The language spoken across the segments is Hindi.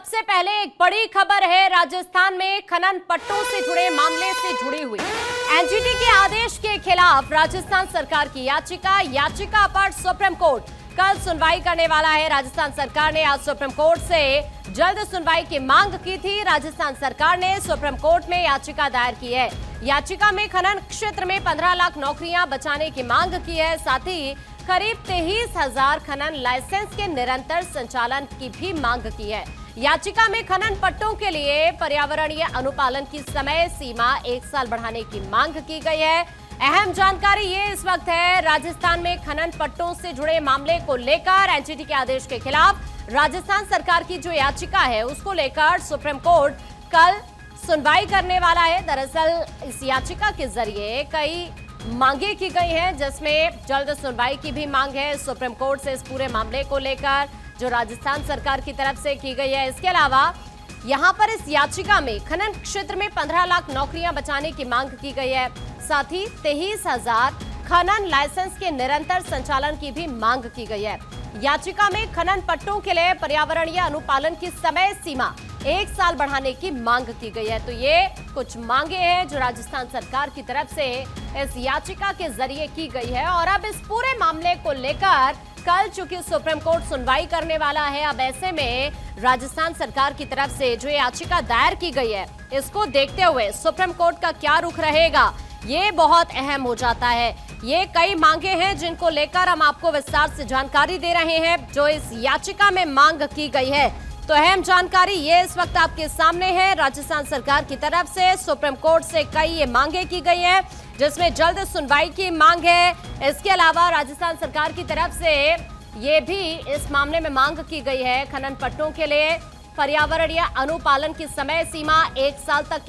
सबसे पहले एक बड़ी खबर है राजस्थान में खनन पट्टों से जुड़े मामले से जुड़ी हुई। एनजीटी के आदेश के खिलाफ राजस्थान सरकार की याचिका पर सुप्रीम कोर्ट कल सुनवाई करने वाला है। राजस्थान सरकार ने आज सुप्रीम कोर्ट से जल्द सुनवाई की मांग की थी। राजस्थान सरकार ने सुप्रीम कोर्ट में याचिका दायर की है। याचिका में खनन क्षेत्र में 15 लाख नौकरियां बचाने की मांग की है। साथ ही करीब 23,000 खनन लाइसेंस के निरंतर संचालन की भी मांग की है। याचिका में खनन पट्टों के लिए पर्यावरणीय अनुपालन की समय सीमा 1 साल बढ़ाने की मांग की गई है। अहम जानकारी ये इस वक्त है, राजस्थान में खनन पट्टों से जुड़े मामले को लेकर एनजीटी के आदेश के खिलाफ राजस्थान सरकार की जो याचिका है उसको लेकर सुप्रीम कोर्ट कल सुनवाई करने वाला है। दरअसल इस याचिका के जरिए कई मांगे की गई हैं, जिसमें जल्द सुनवाई की भी मांग है सुप्रीम कोर्ट से इस पूरे मामले को लेकर जो राजस्थान सरकार की तरफ से की गई है। इसके अलावा यहां पर इस याचिका में खनन क्षेत्र में 15 लाख नौकरियां बचाने की मांग की गई है। साथ ही 23,000 खनन लाइसेंस के निरंतर संचालन की भी मांग की गई है। याचिका में खनन पट्टों के लिए पर्यावरणीय अनुपालन की समय सीमा 1 साल बढ़ाने की मांग की गई है। तो ये कुछ मांगे हैं जो राजस्थान सरकार की तरफ से इस याचिका के जरिए की गई है। और अब इस पूरे मामले को लेकर कल चूंकि सुप्रीम कोर्ट सुनवाई करने वाला है, अब ऐसे में राजस्थान सरकार की तरफ से जो याचिका दायर की गई है इसको देखते हुए सुप्रीम कोर्ट का क्या रुख रहेगा ये बहुत अहम हो जाता है। ये कई मांगे हैं जिनको लेकर हम आपको विस्तार से जानकारी दे रहे हैं जो इस याचिका में मांग की गई है। तो अहम जानकारी ये इस वक्त आपके सामने है। राजस्थान सरकार की तरफ से सुप्रीम कोर्ट से कई ये मांगे की गई है जिसमें जल्द सुनवाई की मांग है। इसके अलावा राजस्थान सरकार की तरफ से ये भी इस मामले में मांग की गई है खनन पट्टों के लिए पर्यावरणीय अनुपालन की समय सीमा 1 साल तक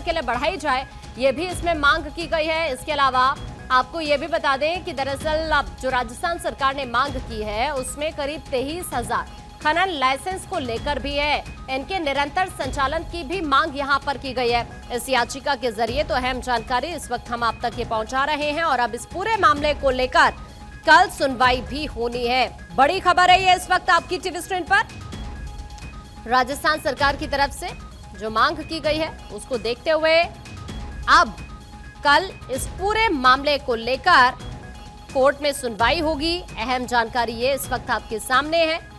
के लिए बढ़ाई जाए, ये भी इसमें मांग की गई है। इसके अलावा आपको ये भी बता दें कि दरअसल जो राजस्थान सरकार ने मांग की है उसमें करीब 23,000 खनन लाइसेंस को लेकर भी है। इनके निरंतर संचालन की भी मांग यहां पर की गई है इस याचिका के जरिए। तो अहम जानकारी इस वक्त हम आप तक ये पहुंचा रहे हैं और अब इस पूरे मामले को लेकर कल सुनवाई भी होनी है। बड़ी खबर है ये इस वक्त आपकी टीवी स्क्रीन पर। राजस्थान सरकार की तरफ से जो मांग की गई है उसको देखते हुए अब कल इस पूरे मामले को लेकर कोर्ट में सुनवाई होगी। अहम जानकारी ये इस वक्त आपके सामने है।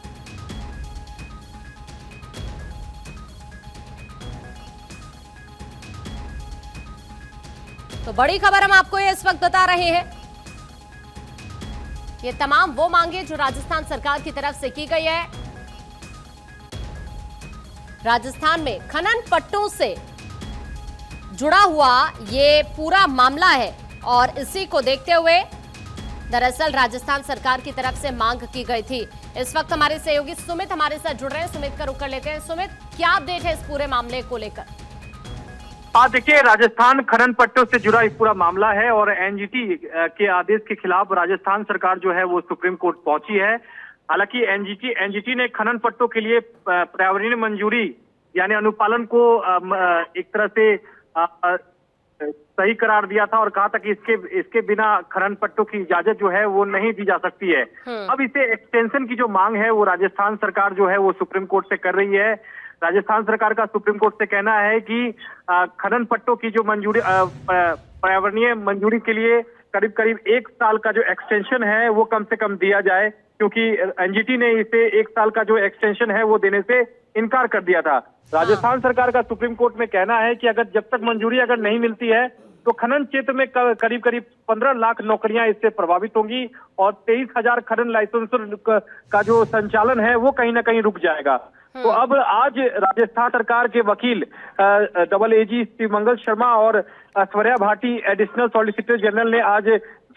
तो बड़ी खबर हम आपको ये इस वक्त बता रहे हैं। ये तमाम वो मांगे जो राजस्थान सरकार की तरफ से की गई है। राजस्थान में खनन पट्टों से जुड़ा हुआ ये पूरा मामला है और इसी को देखते हुए दरअसल राजस्थान सरकार की तरफ से मांग की गई थी। इस वक्त हमारे सहयोगी सुमित हमारे साथ जुड़ रहे हैं। सुमित का रुख कर लेते हैं। सुमित, क्या अपडेट है इस पूरे मामले को लेकर? देखिए, राजस्थान खनन पट्टों से जुड़ा एक पूरा मामला है और एनजीटी के आदेश के खिलाफ राजस्थान सरकार जो है वो सुप्रीम कोर्ट पहुंची है। हालांकि एनजीटी ने खनन पट्टों के लिए पर्यावरणीय मंजूरी यानी अनुपालन को एक तरह से सही करार दिया था और कहा था कि इसके बिना खनन पट्टों की इजाजत जो है वो नहीं दी जा सकती है। अब इसे एक्सटेंशन की जो मांग है वो राजस्थान सरकार जो है वो सुप्रीम कोर्ट से कर रही है। राजस्थान सरकार का सुप्रीम कोर्ट से कहना है कि खनन पट्टों की जो मंजूरी पर्यावरणीय मंजूरी के लिए करीब 1 साल का जो एक्सटेंशन है वो कम से कम दिया जाए, क्योंकि एनजीटी ने इसे 1 साल का जो एक्सटेंशन है वो देने से इनकार कर दिया था। राजस्थान सरकार का सुप्रीम कोर्ट में कहना है कि अगर जब तक मंजूरी अगर नहीं मिलती है तो खनन क्षेत्र में करीब 15 लाख नौकरियां इससे प्रभावित होंगी और 23,000 खनन लाइसेंस का जो संचालन है वो कहीं ना कहीं रुक जाएगा। तो अब आज राजस्थान सरकार के वकील डबल एजी शिवमंगल शर्मा और Aishwarya Bhati additional solicitor general ने आज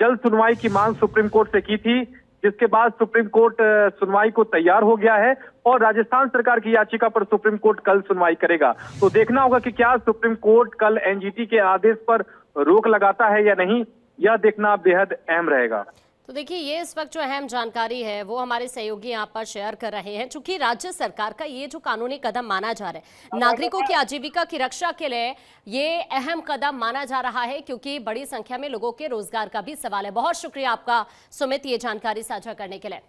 जल्द सुनवाई की मांग सुप्रीम कोर्ट से की थी, जिसके बाद सुप्रीम कोर्ट सुनवाई को तैयार हो गया है और राजस्थान सरकार की याचिका पर सुप्रीम कोर्ट कल सुनवाई करेगा। तो देखना होगा कि क्या सुप्रीम कोर्ट कल एनजीटी के आदेश पर रोक लगाता है या नहीं, यह देखना बेहद अहम रहेगा। तो देखिए, ये इस वक्त जो अहम जानकारी है वो हमारे सहयोगी यहाँ पर शेयर कर रहे हैं। चूंकि राज्य सरकार का ये जो कानूनी कदम माना जा रहा है नागरिकों की आजीविका की रक्षा के लिए, ये अहम कदम माना जा रहा है क्योंकि बड़ी संख्या में लोगों के रोजगार का भी सवाल है। बहुत शुक्रिया आपका सुमित, ये जानकारी साझा करने के लिए।